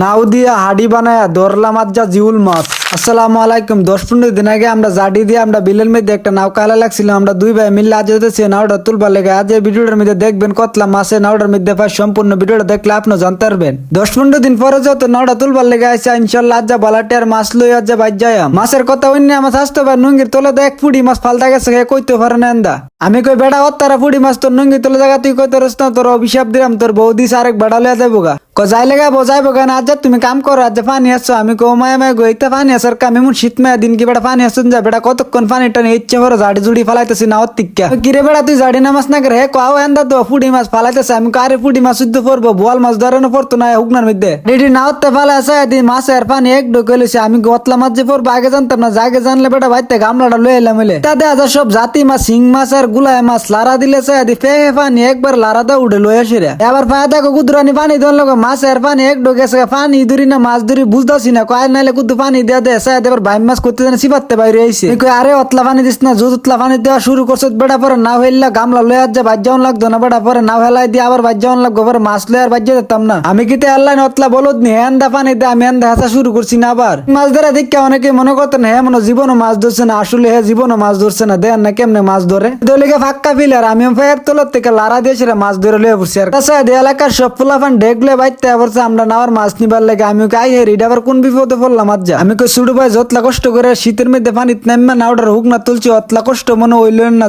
নাও দিয়া হাডি বানায়া ধরলাম আজ যা জিউল মাছ। আসসালামু আলাইকুম। 10-15 দিন আগে আমরা জাডি দিয়ে আমরা বিলের মধ্যে একটা নাও কালা লাগছিলাম। আমরা দুই ভাই মিললে আজ যেতেছি নাওটা তুলবার লেগে। আজ এই ভিডিওটার মধ্যে দেখবেন কতলা মাছে নাওটার মধ্যে পাই। সম্পূর্ণ ভিডিওটা দেখলে আপনি জানতে পারবেন। 10-15 দিন পরে যত নাওটা তুলবার লেগে আসছে ইনশাল্লাহ আজ যা বালাটি আর মাছ লই আজ যা বাজ যায়। মাছের কথা অন্য আমার স্বাস্থ্য ভাই নুঙ্গির তোলে দেখ ফুড়ি মাছ ফালতা গেছে কইতে পারে না এন্দা। আমি কই বেড়া তারা ফুড়ি মাছ তোর নুঙ্গি তোলে জায়গা তুই কইতে রস না, তোর অভিশাপ দিলাম তোর বৌদিস আরেক বেড়া লইয়া যাবো গা। যাই লেগা বোঝাইবো কেন আজ তুমি কাম করো আজ পানি আসছো। আমি কো মায় মায় গইতে পানি আসার কাম এমন শীত মায়া দিন কি বেটা পানি আসুন যা বেটা কতক্ষণ পানি টানি ইচ্ছে করে জাড়ি জুড়ি ফালাইতেছি না ওর টিকা কিরে বেড়া তুই জাড়ি না মাছ না করে কাও এন্দা তো ফুডি মাছ ফালাইতেছে। আমি কারে ফুডি মাছ শুদ্ধ পড়বো বোয়াল মাছ ধরানো পড়তো না হুকনার মধ্যে রেডি না হতে ফালা আছে দিন মাছের পানি এক ঢুকে লইছে। আমি গতলা মাছ যে পড়বো আগে জানতাম না, জাগে জানলে বেটা বাইতে গামলাটা লয়ে এলাম এলে তাতে আজ সব জাতি মাছ শিং মাছ আর গুলায় মাছ লারা দিলে চাই ফে পানি একবার লারা দা উঠে লয়ে আসে রে। এবার পায়ে দেখো কুদুরানি পানি দন লোক মাছের পানি এক ঢুকেছে পানি ধরি না মাছ ধরি বুঝতেছি না কয় নাইলে কুদু পানি দেয়া দেয় চাই এবার ভাই মাছ করতে জানে সিপাতে বাইরে আইছে। আরে অতলা পানি দিস না জুত উতলা পানি দেওয়া শুরু করছে বেটা পরে নাও হেললা গামলা লয়ে আজ বাজ যাওয়ান লাগতো না বেটা পরে নাও হেলাই দিয়ে আবার বাজ যাওয়ান লাগবো পরে মাছ লয়ে আর বাজ যেতাম না। আমি কিতে আল্লাহ অতলা বলদ নি হেন্দা পানি দিয়ে আমি হেন্দা হাসা শুরু করছি না। আবার মাছ ধরা দেখে অনেকে মনে করতেন হ্যাঁ মনে জীবনও মাছ ধরছে না, আসলে হ্যাঁ জীবনও মাছ ধরছে না। দেন না কেমনে মাছ ধরে দলিকে ফাক্কা ফিলার আমি ফের তোলার থেকে লারা দিয়েছিল মাছ ধরে লয়ে পড়ছি। আর কাছে এলাকার সব ফুলাফান ঢেকলে বাইতে পড়ছে আমরা নাওয়ার মাছ নিবার লাগে। আমি আই হেরি আবার কোন বিপদে পড়লাম আজ যা। আমি কই ছোট ভাই যতলা কষ্ট করে শীতের মধ্যে পানিতে নামা নাওটার হুক না তুলছি অতলা কষ্ট মনে হইল না।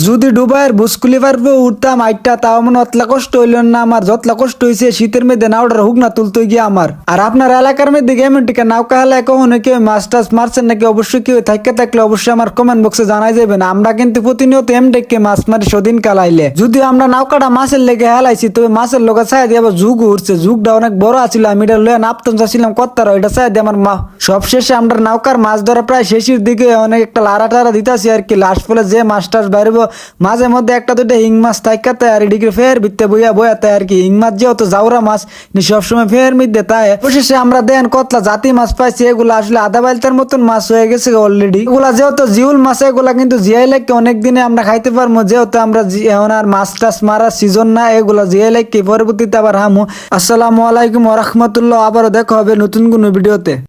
যদি ডুবাইয়ের বুসকুলি পারবো উঠতাম আইটা তাও মনে অতলা কষ্ট হইল না আমার যতলা কষ্ট হয়েছে শীতের মধ্যে নাওটার হুক না তুলতে গিয়ে আমার। আর আপনার এলাকার মধ্যে গেমের টিকা নাওকা হেলায় কখনো কেউ মাছ টাছ মারছেন নাকি অবশ্যই কেউ থাকে থাকলে অবশ্যই আমার কমেন্ট বক্সে জানাই যাবেন। আমরা কিন্তু প্রতিনিয়ত এমডেকে মাছ মারি সদিন কালাইলে যদি আমরা নাওকাটা মাছের লেগে হেলাইছি তবে মাছের লোক চাই দিয়ে আবার যুগ উঠছে। যুগটা অনেক বড় আছিল আমি এটা লয়ে নাপতন চাচ্ছিলাম কত্তার এটা চাই দিয়ে আমার মা সব শেষে আমরা নাওকার মাছ ধরা প্রায় শেষের দিকে অনেক একটা লারা টারা দিতেছি আর কি। লাস্ট ফলে যে মাছ টাছ বাইরবো মাঝে মধ্যে একটা দুটো হিং মাছ থাকাতে আর এদিকে ফের বিত্তে বইয়া বইয়াতে আর কি। হিং মাছ যেহেতু জাউরা মাছ সবসময় ফের মিদ্দে তাই অবশেষে আমরা দেন কতলা জাতি মাছ পাইছি। এগুলো আসলে আধা বাইলতার মতন মাছ হয়ে গেছে অলরেডি। এগুলা যেহেতু জিউল মাছ এগুলা কিন্তু জিয়াই লাগে অনেক দিনে আমরা খাইতে পারবো যেহেতু আমরা এখন আর মাছ টাছ মারার সিজন না। এগুলা জিয়াই লাগে পরবর্তীতে আবার হামু। আসসালামু আলাইকুম ওয়া রাহমাতুল্লাহ। আবারও দেখা হবে নতুন কোনো ভিডিওতে।